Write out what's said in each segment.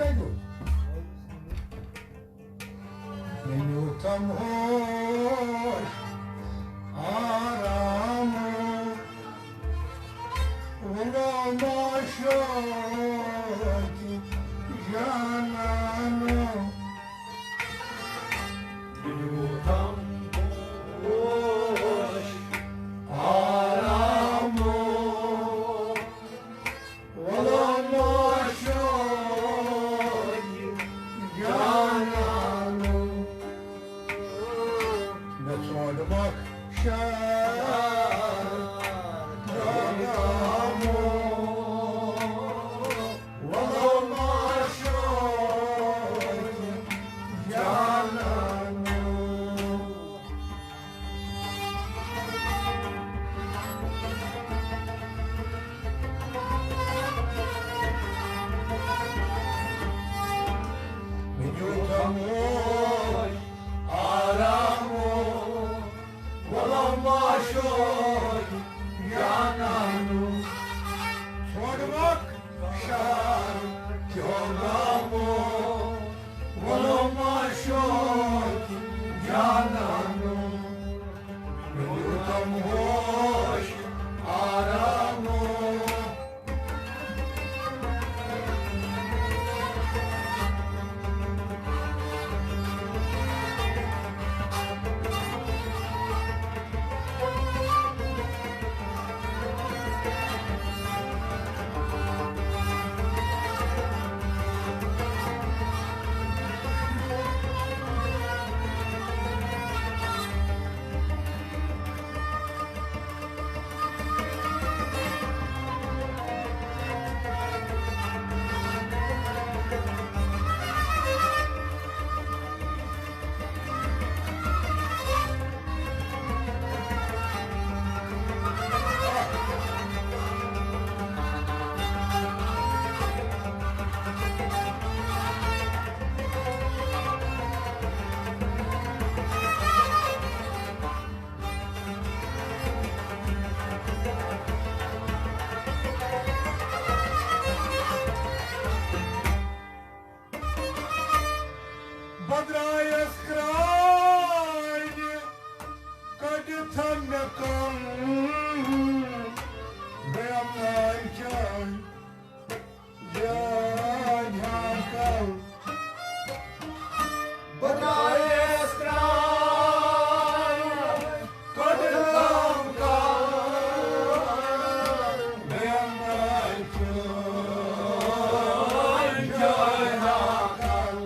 कहियो Minutam hoş aramı Ulamaşaki cananı Minutam hoş aramı Ulamaşaki cananı Sormak şarkılamı Olamaşaki cananı Vücudamış aramı Olamaşoy yananı Sormak şarkılamı Olamaşoy yananı Vücudamış aramı Бодрая с крайне, кадета мяком, Бэмнай чай, дядякал. Бодрая с крайне, кадета мяком, Бэмнай чай, дядякал.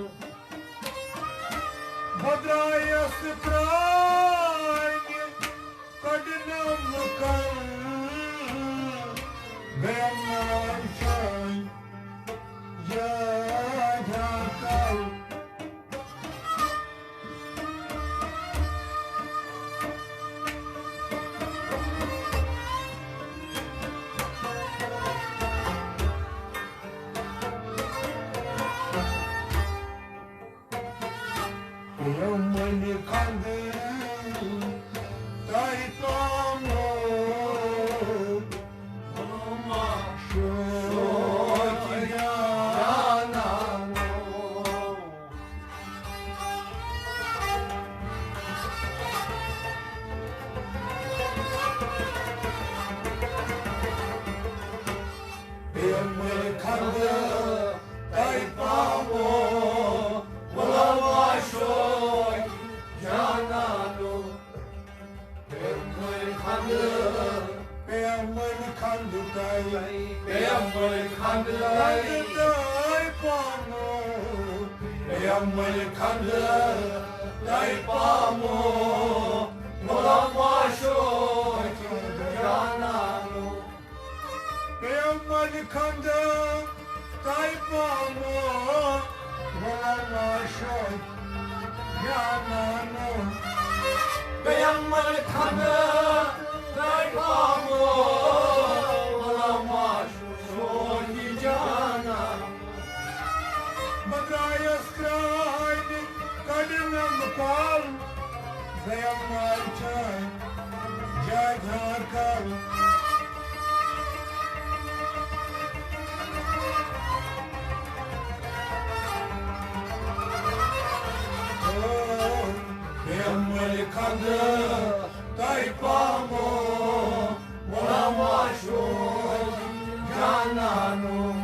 Бодрая с крайне, кадетом мяком, Бэмнай чай, дядякал. Yamani kandı, daytamı, olma şoki yananı. Yamani kandı, daytamı, olma şoki yananı. Beamın kandı day, beamın kandı day, pamı. Beamın kandı day pamı, olamaşoy yananı. Beamın kandı day pamı, olamaşoy yananı. Beamın kandı day pamı, olamaşoy yananı. Бодрая с крайне, кадетом мяком, Бэмнай чай, дядякал. dai pamo Olamashoy cananum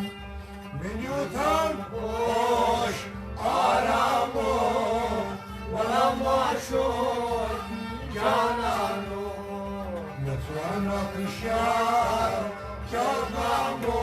Menyutan boş aramo Olamashoy cananum Metuana kışar kağnamo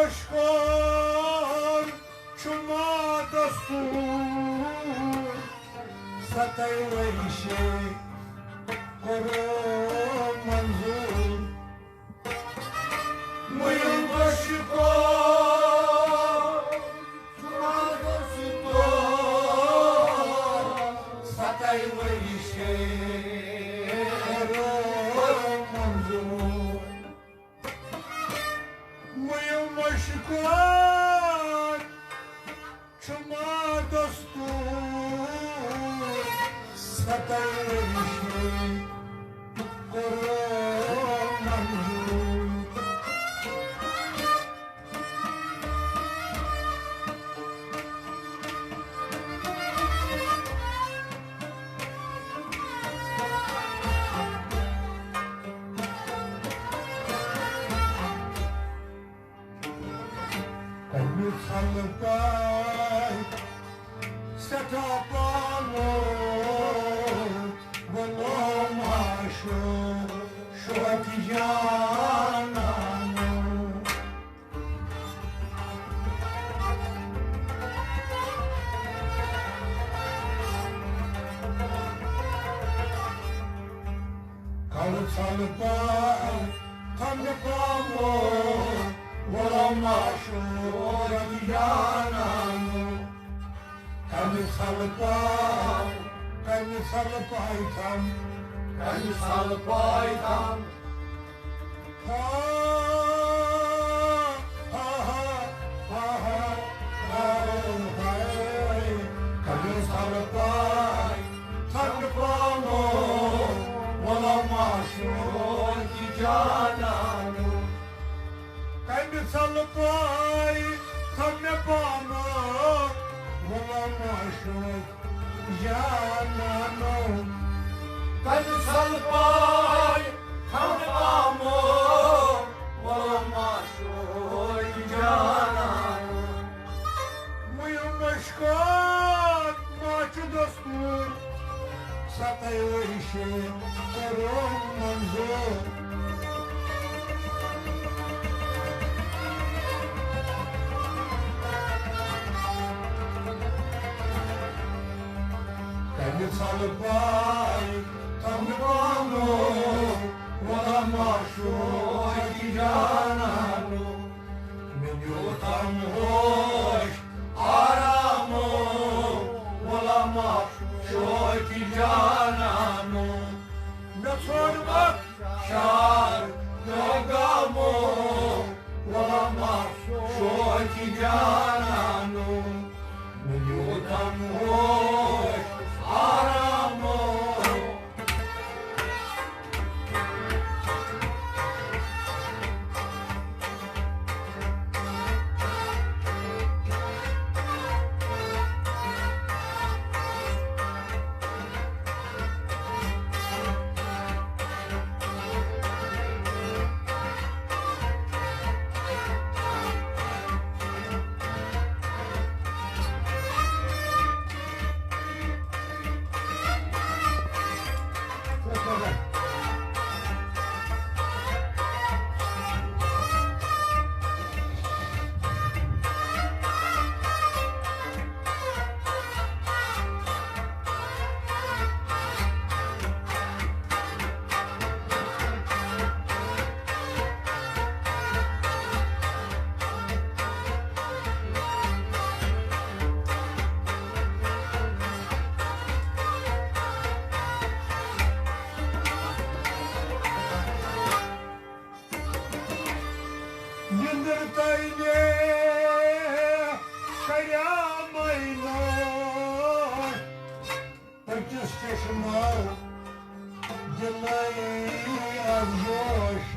Muşkon çuma dostum Satay ve işe korum manzur Muyum muşkon çuma dostum Satay ve işe korum manzur Muyum muşkon çuma dostum Satay ve işe korum manzur Kalbi sallıkay setapano Bolom aşo şu atiyanano Kalbi sallıkay tanrıpamo Bolom aşo atiyanano Kalbi sallıkay tam Ha ha ha ha ha ha Kalbi sallıkay tanrıpamo Bolamaşo atiyanano Kalbi sallıkay tanrıpamo Bolamaşo canano Kalbi sallıkay tanrıpamo Bolamaşo canano Muyum başkan maçı dostum Satay ve işe korum manzur Kalbi sallıkay tanrıpamo Bolamaşo atiyanano Menyutan hoş aramo Bolamaşo atiyanano Mesormak şar nogamo Bolamaşo atiyanano Menyutan hoş aramo चश्मा दिलाई अफजोश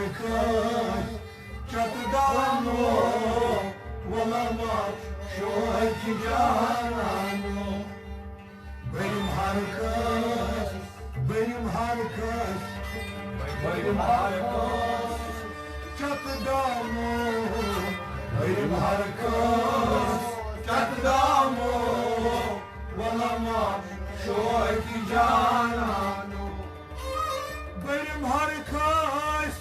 herkes çatıdan olamaz şu iki cananı. Benim herkes, benim herkes, benim herkes çatıdan benim herkes çatıdan olamaz şu iki cananı. Benim herkes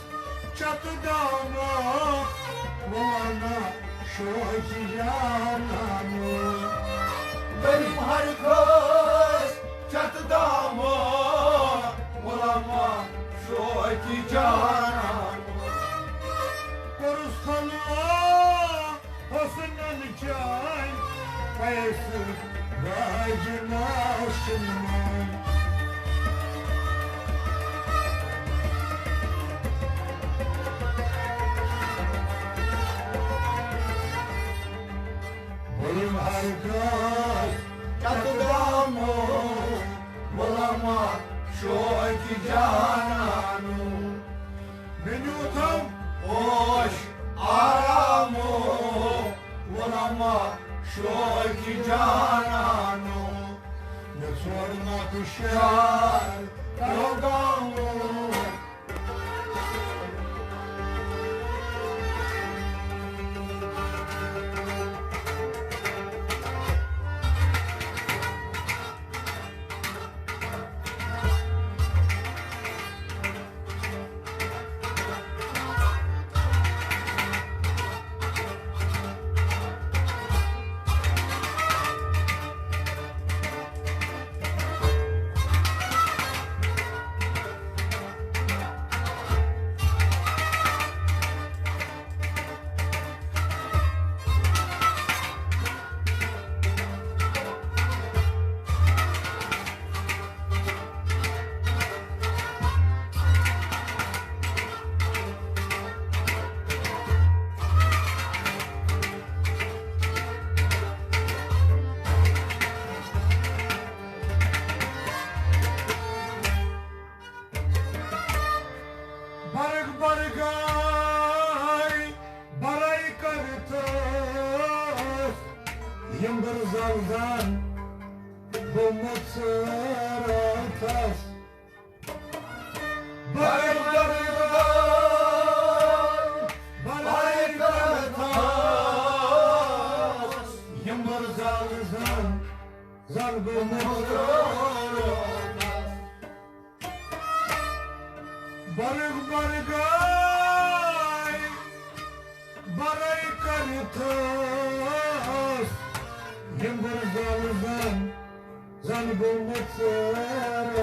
çatıdan olamaz şu iki cananı. Benim herkes çatıdan olamaz şu iki cananı. Koruskanlığa hasının çay kayısı gacına şınmay. Benim herkes çatıdan olamaz şu iki cananı. Beni utan hoş aramı olamaz şu iki cananı. Ne sorma düşer kavgamı. Barık bargay, baray kartas, yımbır zaldan, bomut sırartas. Barık bargay, baray kartas, yımbır zaldan, zal bomut sırartas. Barık bargay, baray kartas, yımbır zaldan, zal bomut sırartas.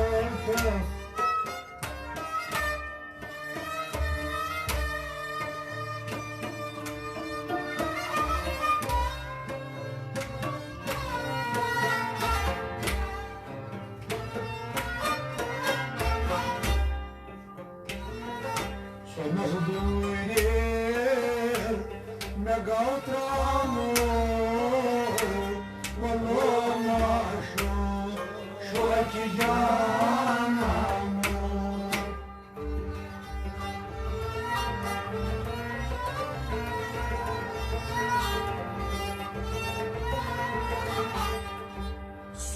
Somos duirir negautramo valomasho shoki janamo.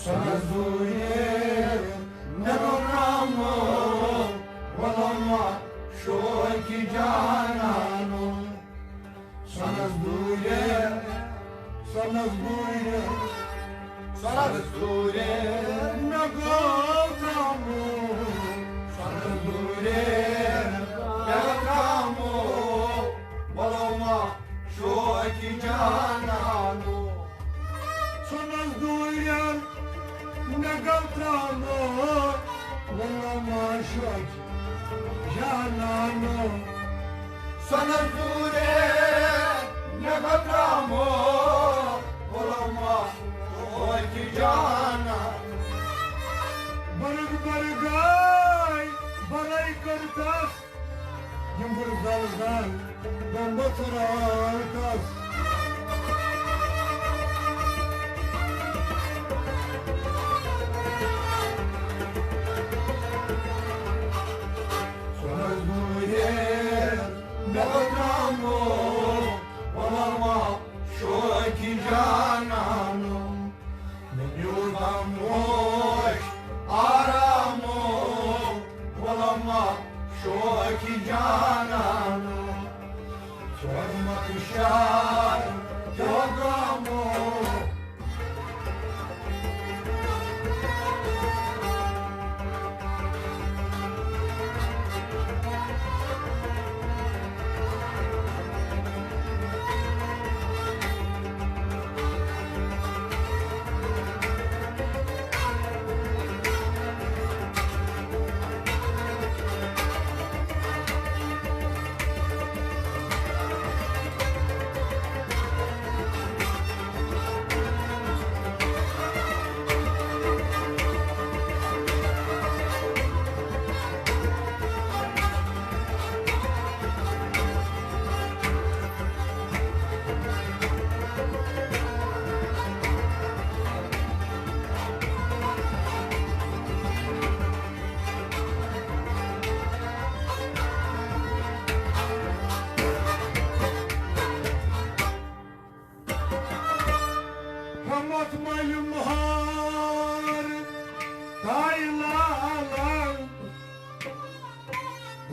Somos duirir negautramo valomasho şu iki cananı. Sana zure, sana zure, sana zure ne gavramı. Sana zure ne gavramı. Balama şu iki cananı. Sana zure ne gavramı. Balama şu iki janano. Sana zure ne gavramı. Balama şu iki cananı. Barık bargay, baray kartas, yımbır zaldan, bomba sarartas. Sana zure kamoş aramu bulama şu ki cananı sorma kuşar yogamu Anlatmayım har taylalar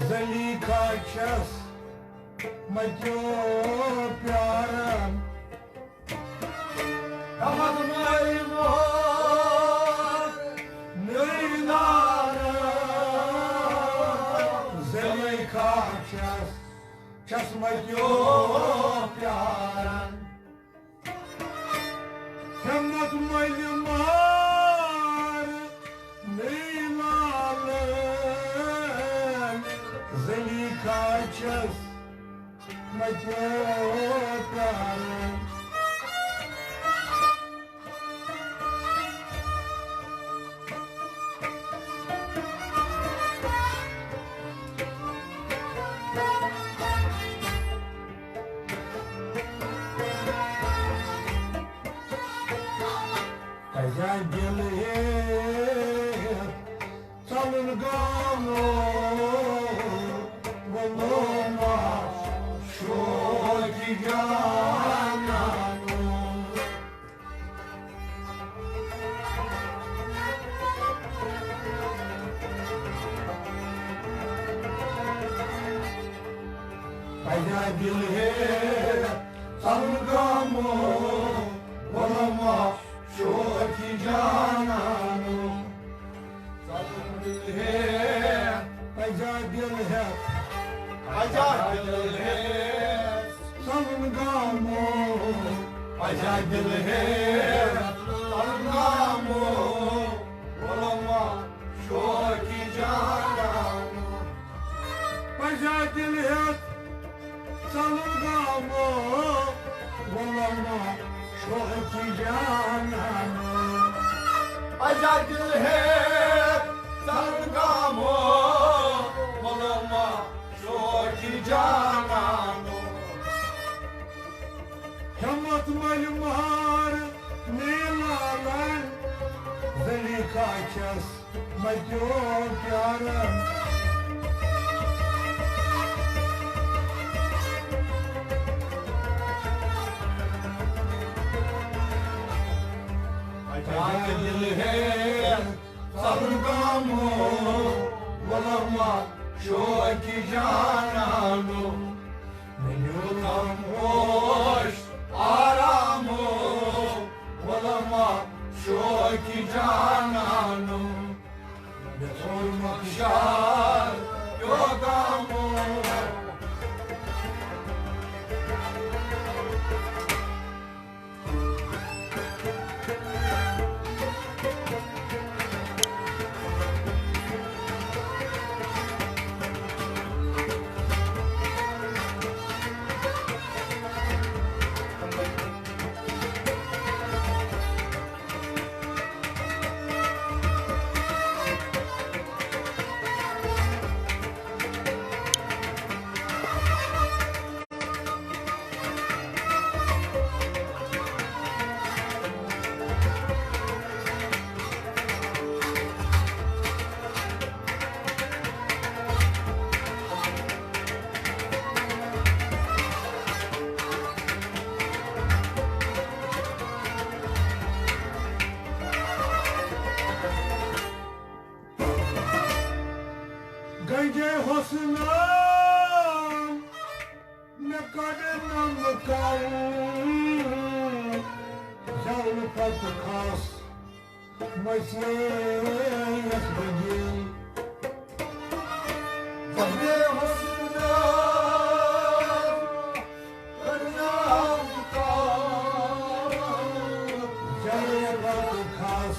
Zalika час матё प्यारम Anlatmayım har neylar Zalika час матё प्यारम Hemmet maymar neylalım Zelika çöz macetarım Gel salın gamı bulunma şu ki cananı Gel salın gamı bulunma şu ki cananı Aja dil hai salın gamı Aja dil hai salın gamı bulama şu ki cananı Aja dil hai salın gamı bulama şu ki cananı Aja dil hai salın gamı bulama şu ki cananı Hemmet maymar neylalar Zelika час матё प्यारम Dil hai salın gamı bulama şu ki cananı Benim hoş aramı bulama şu ki cananı Ne sormak şar yogamı Gence hosnam ne kadar kal Zavl pat khas Masiyas begin Gence hosnam kadar kal Zavl pat khas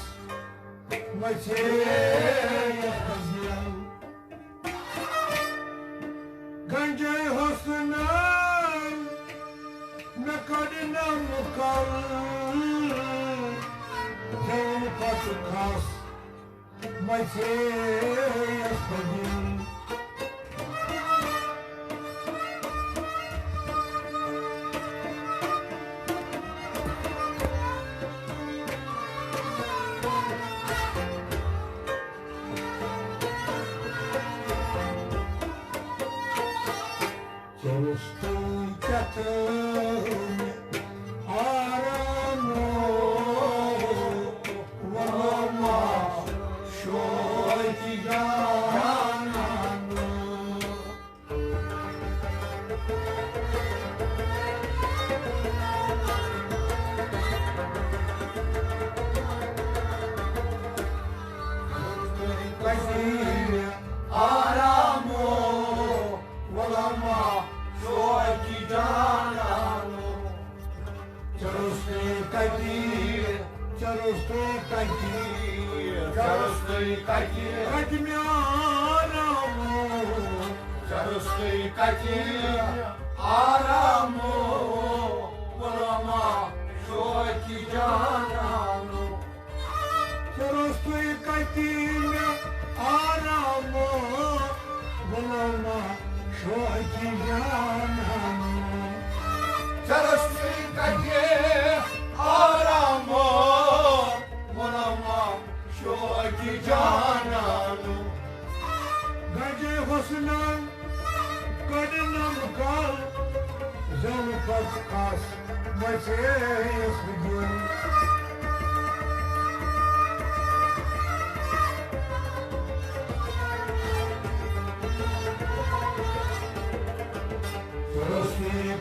Masiyas begin Gence hosnam ne kadar kal Zavl pat khas Masiyas begin Çalıştım katım aramı Varama şu iki cananı Kayseri aramı Varama Gece hosnan kadınım kal Zavl pat khas Masiyas begin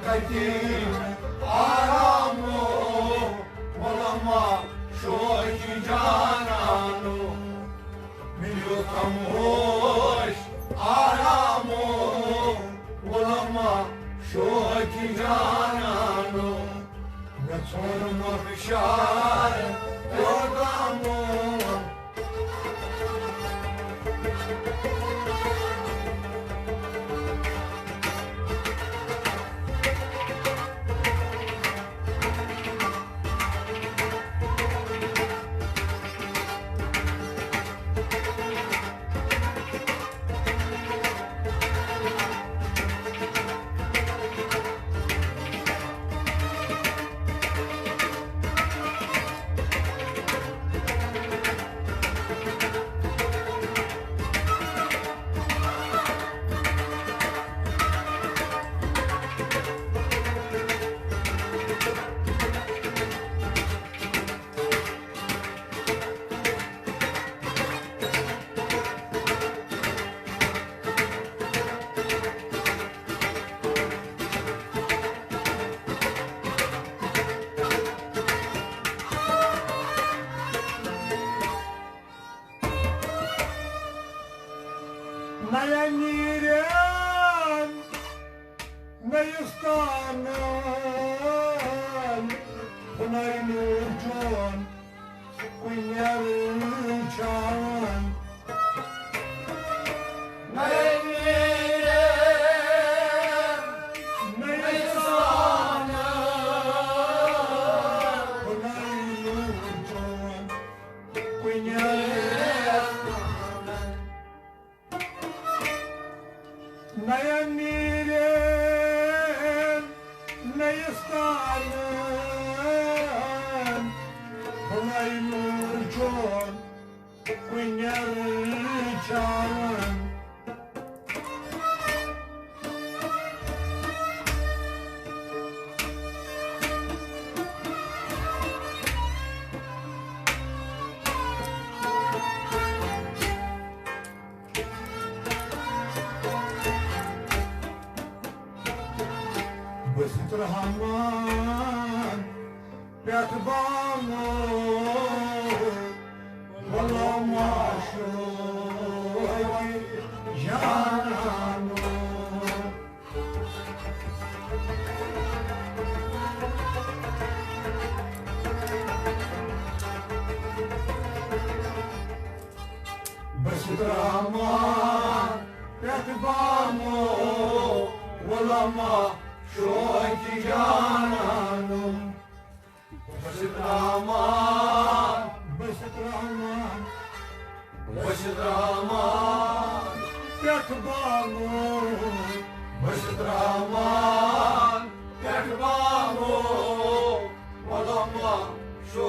Katim aramı Olama şu iki cananı Biliyorsam hoş aramı Olama şu iki cananı Ne sorma bişar Yorgamı Nayangiran Nayastanan Punay Nujon Kunyaruchan Nayangiran Nayastanan Punay Nujon Kunyaruchan Nayangiran Nayastanan Punay Nujon Kunyaruchan बसत रहमान पेट बामो बोलो माशो जानो बसत रहमान पेट बामो बोलो माशो जानो बसत रहमान पेट बामो बसत रहमान पेट बामो बोलो माशो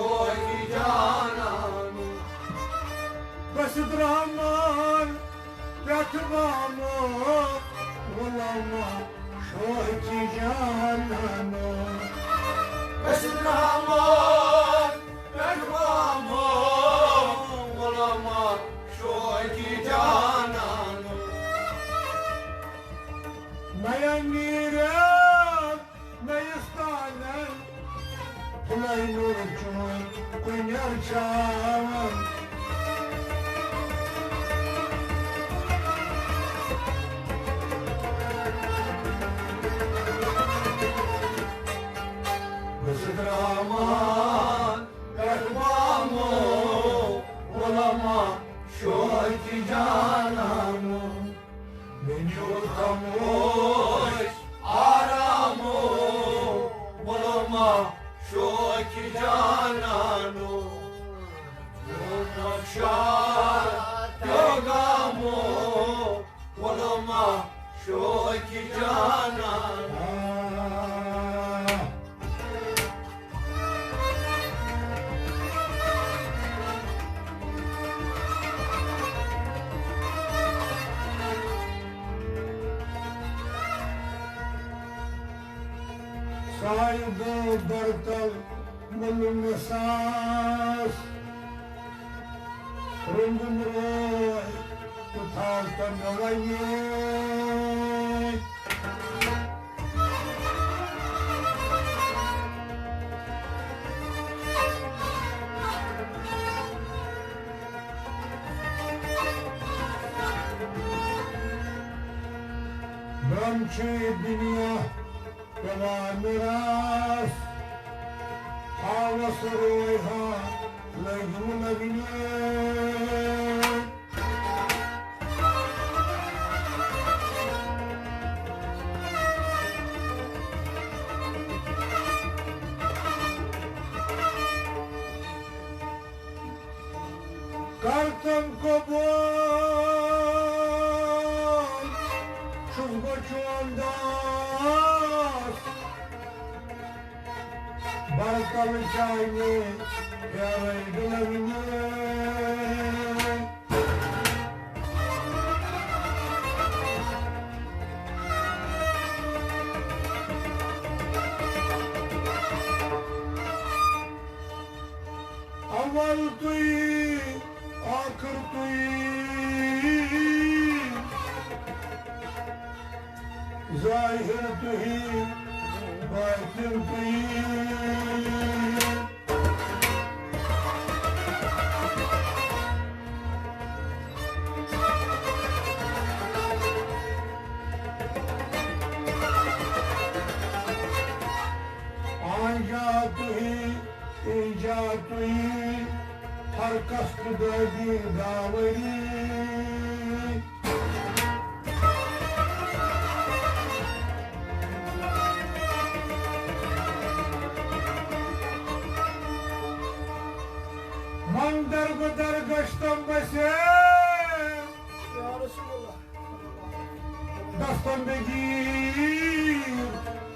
जानो बसत रहमान पेट बामो बोलो माशो जानो बसत रहमान पेट बामो बोलो माशो जानो नया नीरे नया स्थान पुलाई नूर चुन कुन्यार चावन बसत रहमान पेट बामो बोलो माशो जानो Menyo kamosh aramo बोलो माशो जानो नक्शार योगामो बोलो माशो जानो साहिबो बर्तल मुलुम सास रुंगुम रोय तुथार तनवाये ब्रह्मचे दुनिया Kavamiras Havasuroha Laguna Kartam Kobol Shuzgochondas Barkal Chayne Yaray Gulavine Aval tui आखिर तुई जाहिर तुई बातिन तुई आजा तुई ईजा तुई हर कष्ट दर्दी दावरी मन दर गश्तम बसे दस्तम बेगीर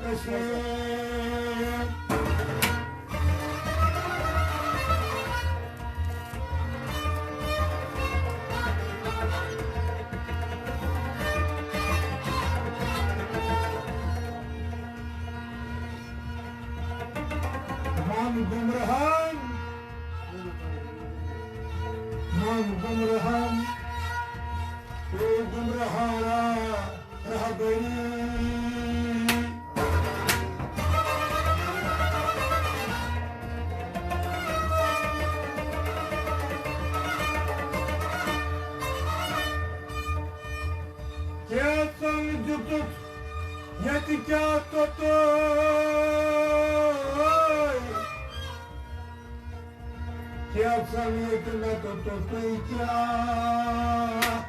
कसे गुमराहन तो गुमराहारा रह गई tut, yeti kağıt tuttu. Kağıtsam yetime tuttu kağıt.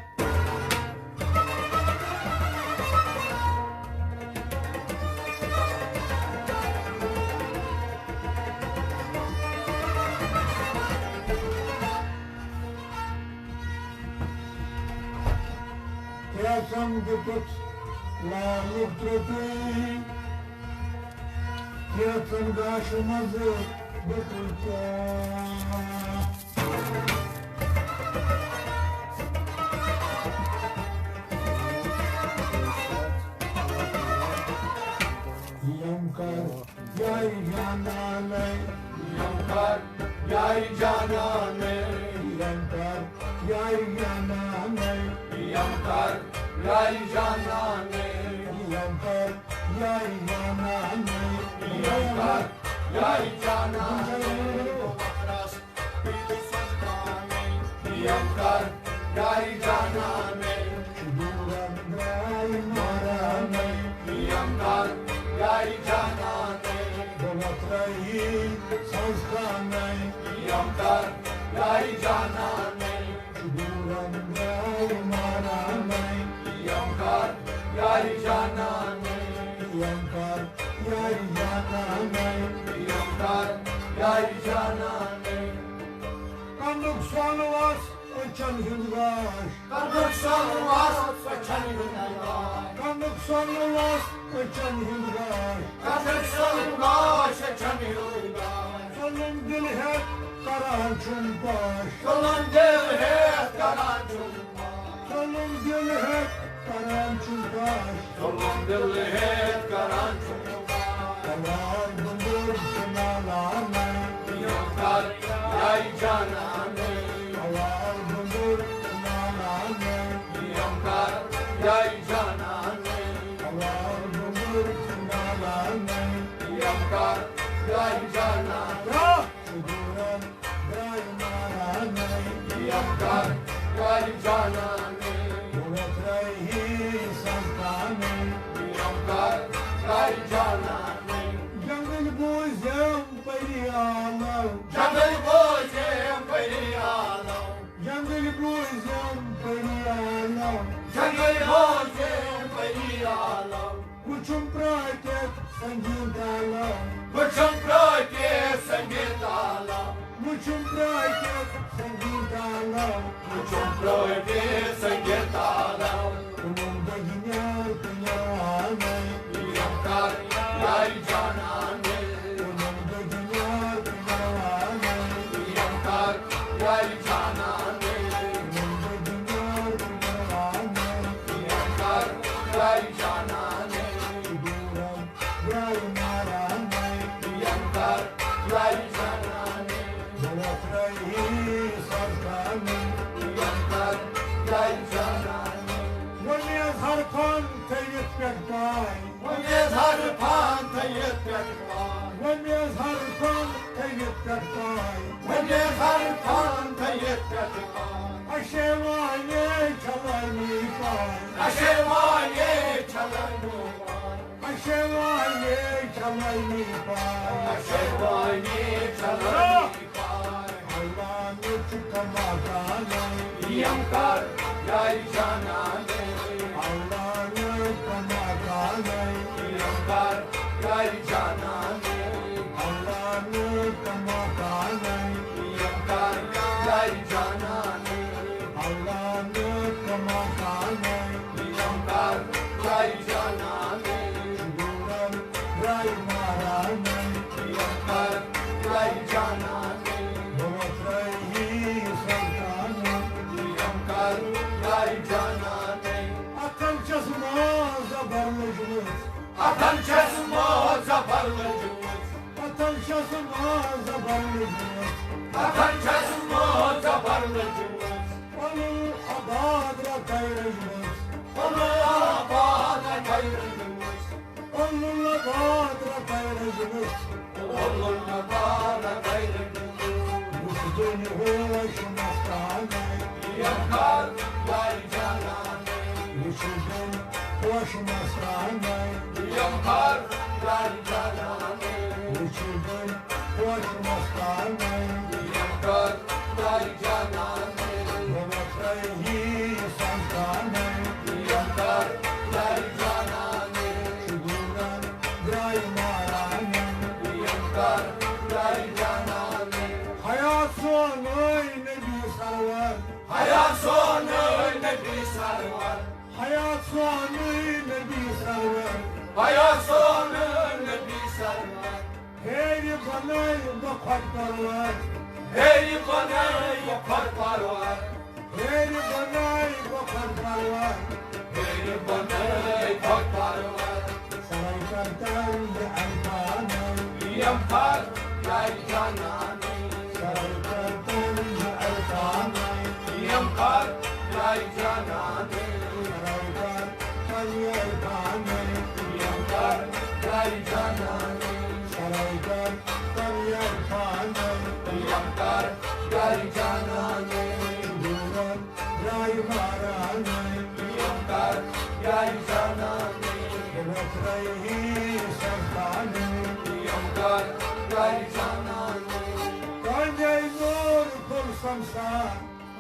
Kağıtsam tutut, lavuk tuttu. Kağıtsam kaşımızı tuttu. Yamkar, yay canane. Yamkar, yay canane. Yamkar, yay canane. Yamkar, yay canane. Yamkar, yay canane. Yamkar, yay canane. Yamkar, yay canane. Duran gray marane. Yamkar, yay canane. Dolatrai sanskane. Yamkar, yay canane. Duran gray marane. Yamkar, yay canane. Yamkar, yay canane. Yamkar, yay canane. Kanlık soğanı var, uçan hülgaş. Kanlık sonu var, saçan yıllar. Kanlık soğanı var, uçan hülgaş. Kanlık sonu var, saçan yıllar. Solun dil hep karan çumpaş. Yolun dil hep karancım var. Solun dil hep karan çumpaş. Yolun dil hep karancım var. Kalar bulur kınalane. Yamkar, yay canane. Kalar bulur kınalane. Yamkar, yay canane. Kalar bulur kınalane. Yamkar, yay canane. Ya! Şuduran gray marane. Yamkar, yay canane. Dolatrai sanskane. Yamkar, yay canane. Jangıl bozam pariyalam. Jungle boys, periyalam. Jangıl bozam pariyalam. Jungle boys, periyalam. Kuchum praket sangeetalam. Kuchum proke sangeetalam. Kuchum praket sangeetalam. Kuchum proke sangeetalam. Umumda ginyar pinyane. Yamkar, yay canane. Umumda ginyar pinyane. Yamkar, yay canane. Umumda ginyar pinyane. Yamkar, yay canane. Şuduran gray marane. Yamkar, yay canane. Dolatrai sanskane. Yamkar, yay canane. Vanyas harpan teyit bekay. Vanyas harpan tayet yakay. Vanyas harpan teyit bekay. Vanyas harpan tayet yakay. Aşevane çalay mi pay. Aşevane çalay numan. Aşevane çalay mi pay. Aşevane çalay numan. Allah'ını çıkamakane. Yamkar, yay canane. Allah'ını kamakane. Yamkar, yay canane. Allah'ını kamakane. Yamkar, yay canane. Allah'ını kamakane. Yamkar, yay canane. Şuduran gray marane. Yamkar, yay canane. Dolatrai sanskane. Yamkar, yay canane. Atan çasma zabarlıcımız. Atan çesmo zafarlıcımız. Atan çasma zabarlıcımız. Atan çesmo zafarlıcımız. Onu abadra kayrıcımız. Onu abada kayrıcımız. Onunla badra kayrıcımız. Oğluna bana kayrıcımız. Üstünü hoşmastane. Yamkar, yay canane. Üstün hoşmastane. sonun bir sarvar Hayat sonun bir sarvar Her bana bakar parvar Hey bana yapar parvar Her bana bakar parvar Hey bana yapar parvar Saray kartal ya alkanay Yampar yay canane Saray kartal ya alkanay Yampar yay canane Saray kartal ya alkanay Yampar yay canane Saray kartal ya alkanay Yampar yay canane Duran ray maranay Yampar yay canane Ratrahi sarkanay Yampar yay canane Kanyay nur kul samsar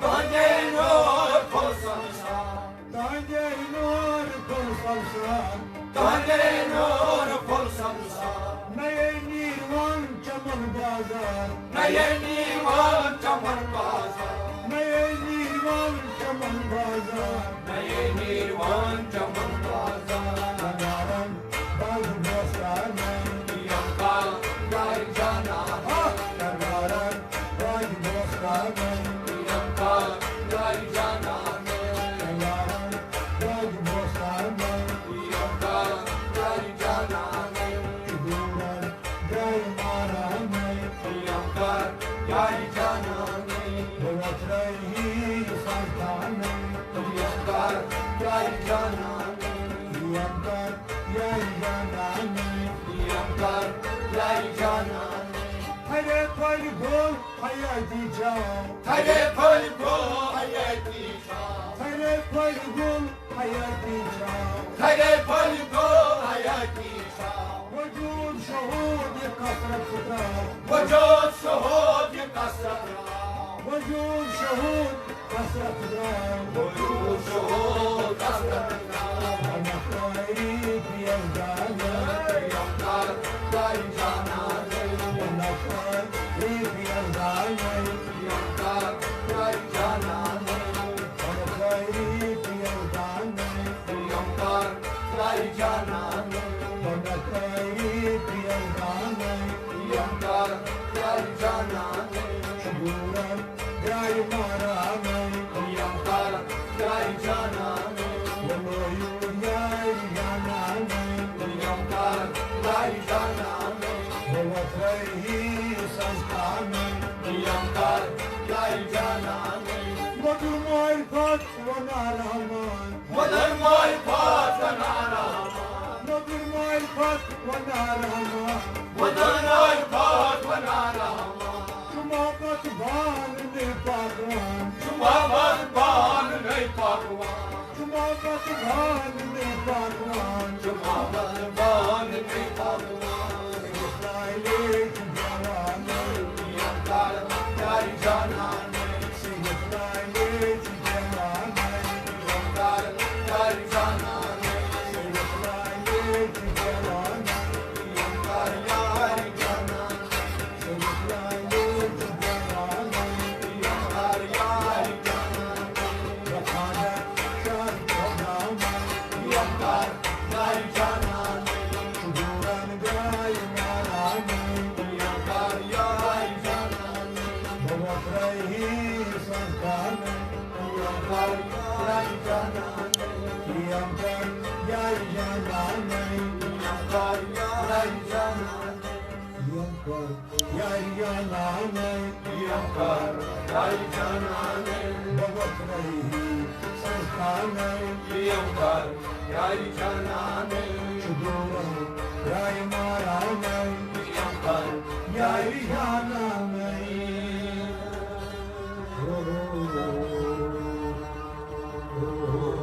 Kanyay nur kul samsar Kanyay nur kul samsar Kanyay nur kul samsar Naye nirvan chaman bazar Naye nivan chaman bazar Naye nirvan chaman bazar Naye nivan chaman bazar Nagaran baz bostanay Yampar yay canane Nagaran baz bostanay Yampar yay canane Nagaran baz bostanay Yampar yay canane Duran ray maranay Yampar yay canane Ratrahi sarkanay Yampar yay canane Yankar yay jananay Yampar yay canane Hare pal gol hayati jao Hare pal ko hayati shah Hare pal gol hayati jao Hare pal ko hayati shah Vücud şahud kasrat kudra Vajot shohod ye kasra Vücud şahud kasrat kudra Vajot shohod kasra Anakayri priyangana Yampar yay canane Anakayri priyangana Yampar yay canane Anakayri priyangana Yampar yay canane Anakayri priyangana Yampar yay canane Şuduran yay maranay Yampar yay canane Yaloyu yay yananay Yampar yay canane Bavatrahi sankanay Yampar yay canane Madhumoy pat vanaraman Madan moy patana Madhumoy pat vanaraman Madan moy patana Tumapat bhan ne pakwan Tumaban ban nei pakwan Tumapat bhan ne pakwan Tumaban ban nei pakwan Israeli jawanay Yampar yay canane Israeli jawanay Yampar yay canane Israeli jawanay Yampar yay canane Israeli jawanay Yampar yay canane Rakhana shar bhagaway Yampar yay canane Şuduran gay maranay Yampar yay canane Bavatrahi sankanay Yampar yay canane Yankar yay yananay Yampar yay canane Yankar yay yananay Yampar yay canane Bavatrahi sankanay Yampar yay canane Şuduran gay maranay